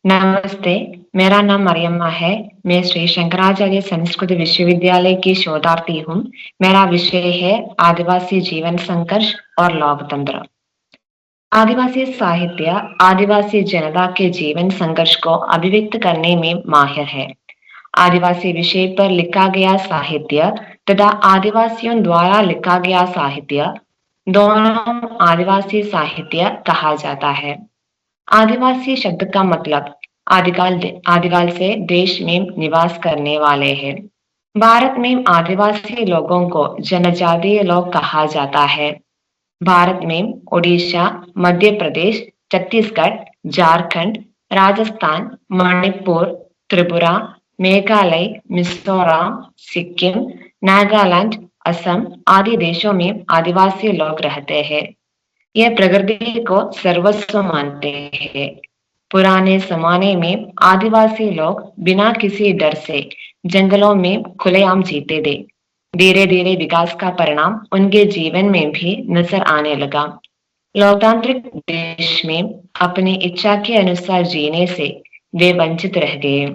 नमस्ते, मेरा नाम मरियम्मा है। मैं श्री शंकराचार्य संस्कृत विश्वविद्यालय की शोधार्थी हूँ। मेरा विषय है आदिवासी जीवन संघर्ष और लोकतंत्र। आदिवासी साहित्य आदिवासी जनता के जीवन संघर्ष को अभिव्यक्त करने में माहिर है। आदिवासी विषय पर लिखा गया साहित्य तथा आदिवासियों द्वारा लिखा गया साहित्य दोनों आदिवासी साहित्य कहा जाता है। आदिवासी शब्द का मतलब आदिकाल से देश में निवास करने वाले हैं। भारत में आदिवासी लोगों को जनजातीय लोग कहा जाता है। भारत में ओडिशा, मध्य प्रदेश, छत्तीसगढ़, झारखंड, राजस्थान, मणिपुर, त्रिपुरा, मेघालय, मिजोरम, सिक्किम, नागालैंड, असम आदि देशों में आदिवासी लोग रहते हैं। यह प्रकृति को सर्वस्व मानते हैं। पुराने जमाने में आदिवासी लोग बिना किसी डर से जंगलों में खुलेआम जीते थे। धीरे धीरे विकास का परिणाम उनके जीवन में भी नजर आने लगा। लोकतांत्रिक देश में अपनी इच्छा के अनुसार जीने से वे वंचित रह गए।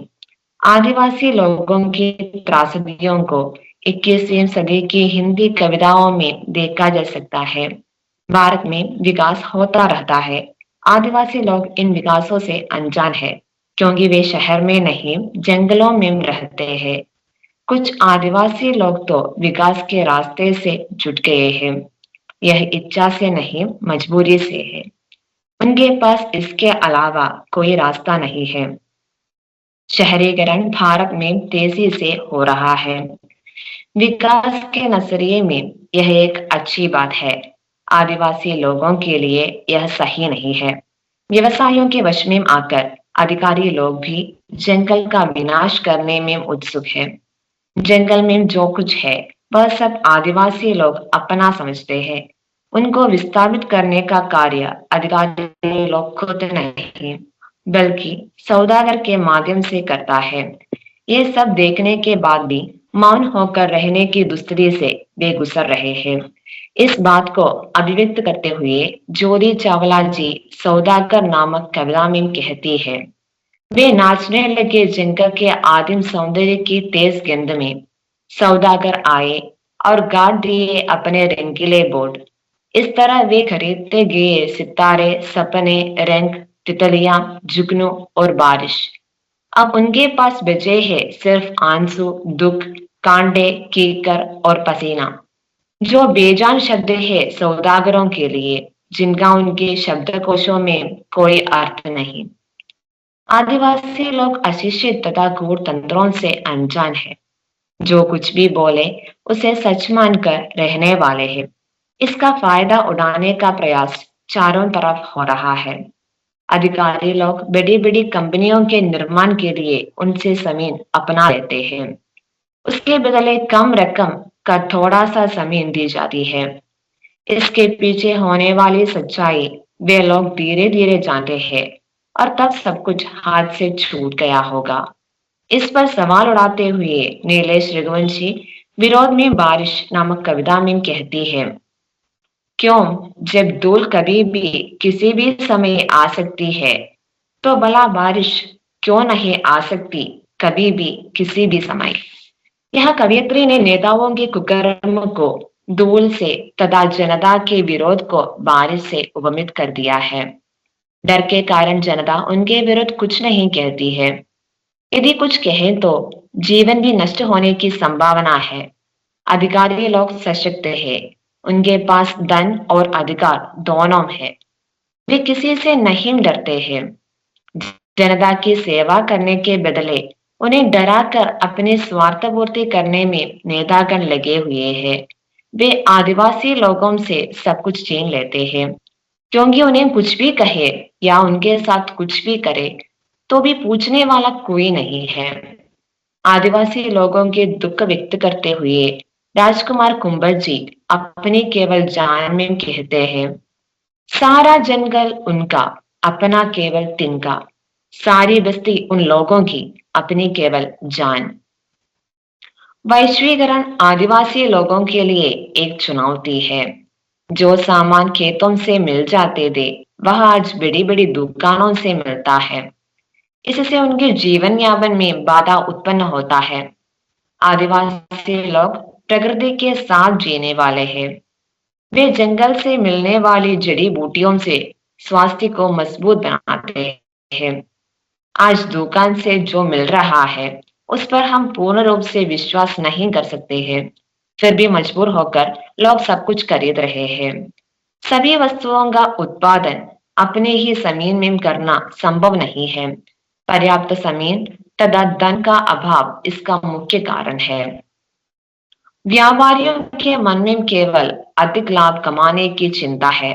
आदिवासी लोगों की त्रासदियों को 21वीं सदी की हिंदी कविताओं में देखा जा सकता है। भारत में विकास होता रहता है। आदिवासी लोग इन विकासों से अनजान है, क्योंकि वे शहर में नहीं, जंगलों में रहते हैं। कुछ आदिवासी लोग तो विकास के रास्ते से जुट गए हैं। यह इच्छा से नहीं, मजबूरी से है। उनके पास इसके अलावा कोई रास्ता नहीं है। शहरीकरण भारत में तेजी से हो रहा है। विकास के नजरिए में यह एक अच्छी बात है। आदिवासी लोगों के लिए यह सही नहीं है। व्यवसायों के वश में आकर अधिकारी लोग भी जंगल का विनाश करने में उत्सुक है। जंगल में जो कुछ है वह सब आदिवासी लोग अपना समझते हैं। उनको विस्थापित करने का कार्य अधिकारी लोग खुद नहीं, बल्कि सौदागर के माध्यम से करता है। ये सब देखने के बाद भी मौन होकर रहने की दुस्तिथि से वे गुजर रहे हैं। इस बात को अभिव्यक्त करते हुए जोरी चावला जी सौदागर नामक कविता में कहती है, वे नाचने लगे जंगल के आदिम सौंदर्य की तेज गंध में। सौदागर आए और गाड़ दिए अपने रंगीले बोर्ड। इस तरह वे खरीदते गए सितारे, सपने, रंग, तितलियां, जुगनू और बारिश। अब उनके पास बचे हैं सिर्फ आंसू, दुख, कांटे, कीकर और पसीना, जो बेजान शब्द है सौदागरों के लिए, जिनका उनके शब्दकोशों में कोई अर्थ नहीं। आदिवासी लोग अशिक्षित तथा कूटतंत्रों से अनजान है। जो कुछ भी बोले उसे सच मानकर रहने वाले हैं। इसका फायदा उठाने का प्रयास चारों तरफ हो रहा है। अधिकारी लोग बड़ी बड़ी कंपनियों के निर्माण के लिए उनसे जमीन अपना लेते हैं। उसके बदले कम रकम का थोड़ा सा जमीन दी जाती है। इसके पीछे होने वाली सच्चाई वे लोग धीरे धीरे जानते हैं, और तब सब कुछ हाथ से छूट गया होगा। इस पर सवाल उड़ाते हुए नीलेश रघुवंशी विरोध में बारिश नामक कविता में कहती है, क्यों, जब धूल कभी भी किसी भी समय आ सकती है, तो भला बारिश क्यों नहीं आ सकती कभी भी किसी भी समय। यह कवयित्री ने नेताओं के कुकर्म को धूल से तथा जनता के विरोध को बारिश से उपमित कर दिया है। डर के कारण जनता उनके विरुद्ध कुछ नहीं कहती है। यदि कुछ कहें तो जीवन भी नष्ट होने की संभावना है। अधिकारी लोग सशक्त हैं, उनके पास धन और अधिकार दोनों है। वे किसी से नहीं डरते हैं। जनता की सेवा करने के बदले उन्हें डराकर अपनी स्वार्थ पूर्ति करने में नेतागण लगे हुए हैं। वे आदिवासी लोगों से सब कुछ छीन लेते हैं, क्योंकि उन्हें कुछ भी कहे या उनके साथ कुछ भी करे तो भी पूछने वाला कोई नहीं है। आदिवासी लोगों के दुख व्यक्त करते हुए राजकुमार कुंभर जी अपनी केवल जान में कहते हैं, सारा जंगल उनका, अपना केवल तिनका, सारी बस्ती उन लोगों की, अपनी केवल जान। वैश्वीकरण आदिवासी लोगों के लिए एक चुनौती है। जो सामान खेतों से मिल जाते थे वह आज बड़ी बड़ी दुकानों से मिलता है। इससे उनके जीवन यापन में बाधा उत्पन्न होता है। आदिवासी लोग प्रकृति के साथ जीने वाले हैं। वे जंगल से मिलने वाली जड़ी बूटियों से स्वास्थ्य को मजबूत बनाते हैं। आज दुकान से जो मिल रहा है, उस पर हम पूर्ण रूप से विश्वास नहीं कर सकते हैं। फिर भी मजबूर होकर लोग सब कुछ खरीद रहे हैं। सभी वस्तुओं का उत्पादन अपने ही जमीन में करना संभव नहीं है। पर्याप्त जमीन तथा धन का अभाव इसका मुख्य कारण है। व्यापारियों के मन में केवल अधिक लाभ कमाने की चिंता है।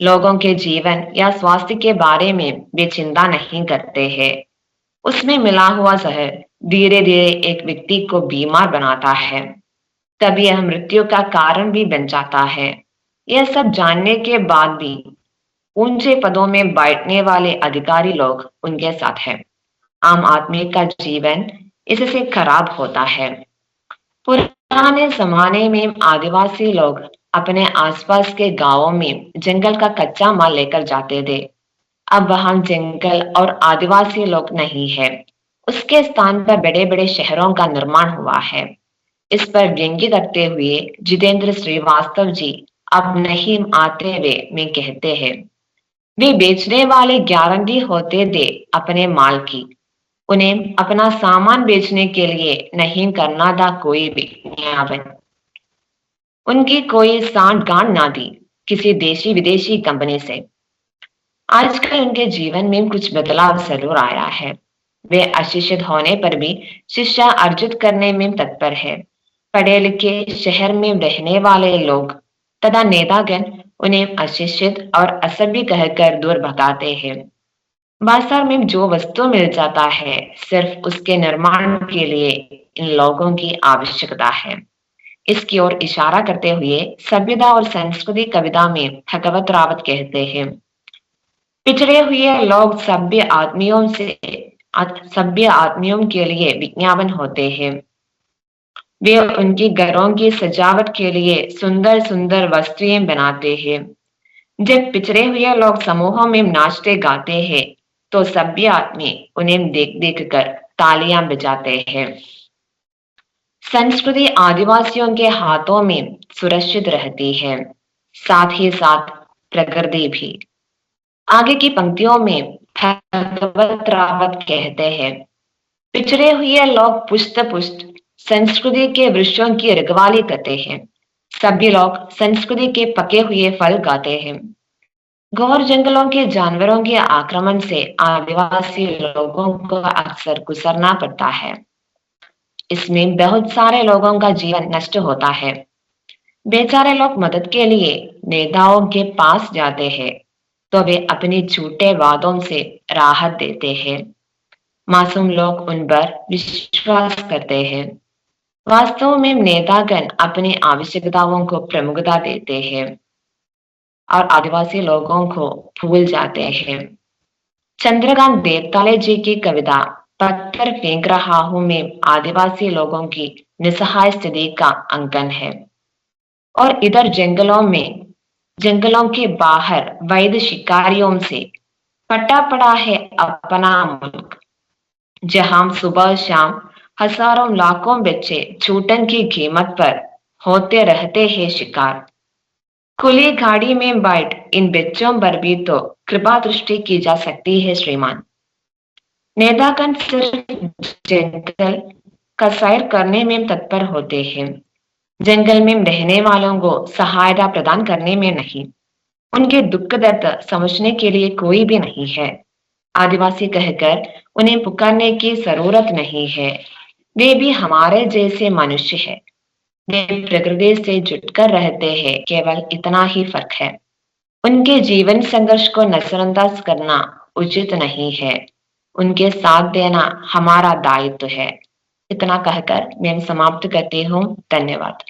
लोगों के जीवन या स्वास्थ्य के बारे में वे चिंता नहीं करते हैं। उसमें मिला हुआ जहर धीरे धीरे एक व्यक्ति को बीमार बनाता है। कभी यह मृत्यु का कारण भी बन जाता है। यह सब जानने के बाद भी ऊंचे पदों में बैठने वाले अधिकारी लोग उनके साथ हैं। आम आदमी का जीवन इससे खराब होता है। पुराने जमाने में आदिवासी लोग अपने आसपास के गांवों में जंगल का कच्चा माल लेकर जाते थे। अब वहां जंगल और आदिवासी लोग नहीं है। उसके स्थान पर बड़े बड़े शहरों का निर्माण हुआ है। इस पर व्यंग्य करते हुए जितेंद्र श्रीवास्तव जी अब नहीं आते वे में कहते हैं, वे बेचने वाले गारंटी होते थे अपने माल की। उन्हें अपना सामान बेचने के लिए नहीं करना था कोई भी विज्ञापन। उनकी कोई सांठ गांठ ना थी किसी देशी विदेशी कंपनी से। आजकल उनके जीवन में कुछ बदलाव जरूर आया है। वे अशिक्षित होने पर भी शिक्षा अर्जित करने में तत्पर है। पढ़े लिखे शहर में रहने वाले लोग तथा नेतागण उन्हें अशिक्षित और असभ्य कहकर दूर भगाते हैं। बाजार में जो वस्तु मिल जाता है, सिर्फ उसके निर्माण के लिए इन लोगों की आवश्यकता है। इसकी ओर इशारा करते हुए सभ्यता और संस्कृति कविता में भगवत रावत कहते हैं, पिछड़े हुए लोग सभ्य आदमियों के लिए विज्ञापन होते हैं। वे उनकी घरों की सजावट के लिए सुंदर सुंदर वस्तुएं बनाते हैं। जब पिछड़े हुए लोग समूहों में नाचते गाते हैं, तो सभ्य आदमी उन्हें देख देख कर तालियां बजाते हैं। संस्कृति आदिवासियों के हाथों में सुरक्षित रहती है, साथ ही साथ प्रकृति भी। आगे की पंक्तियों में भगवत रावत कहते हैं, पिछड़े हुए लोग पुष्ट पुष्ट संस्कृति के वृक्षों की रखवाली करते हैं। सभी लोग संस्कृति के पके हुए फल खाते हैं। घोर जंगलों के जानवरों के आक्रमण से आदिवासी लोगों को अक्सर गुजरना पड़ता है। इसमें बहुत सारे लोगों का जीवन नष्ट होता है। बेचारे लोग मदद के लिए नेताओं के पास जाते हैं, तो वे अपने झूठे वादों से राहत देते हैं। मासूम लोग उन पर विश्वास करते हैं। वास्तव में नेतागण अपनी आवश्यकताओं को प्रमुखता देते हैं और आदिवासी लोगों को भूल जाते हैं। चंद्रकांत देवताले जी की कविता पत्थर फेंक रहा हूं में आदिवासी लोगों की निसहाय स्थिति का अंकन है। और इधर जंगलों के बाहर वैध शिकारियों से पटा पड़ा है अपना मुल्क, जहां सुबह शाम हजारों लाखों बच्चे छूटन की कीमत पर होते रहते हैं शिकार। खुली गाड़ी में बैठ इन बच्चों पर भी तो कृपा दृष्टि की जा सकती है श्रीमान। नेतागण सिर्फ जंगल का सैर करने में तत्पर होते हैं, जंगल में रहने वालों को सहायता प्रदान करने में नहीं। उनके दुख दर्द समझने के लिए कोई भी नहीं है। आदिवासी कहकर उन्हें पुकारने की जरूरत नहीं है। वे भी हमारे जैसे मनुष्य है। वे प्रकृति से जुटकर रहते हैं, केवल इतना ही फर्क है। उनके जीवन संघर्ष को नजरअंदाज करना उचित नहीं है। उनके साथ देना हमारा दायित्व है। इतना कहकर मैं समाप्त करती हूँ। धन्यवाद।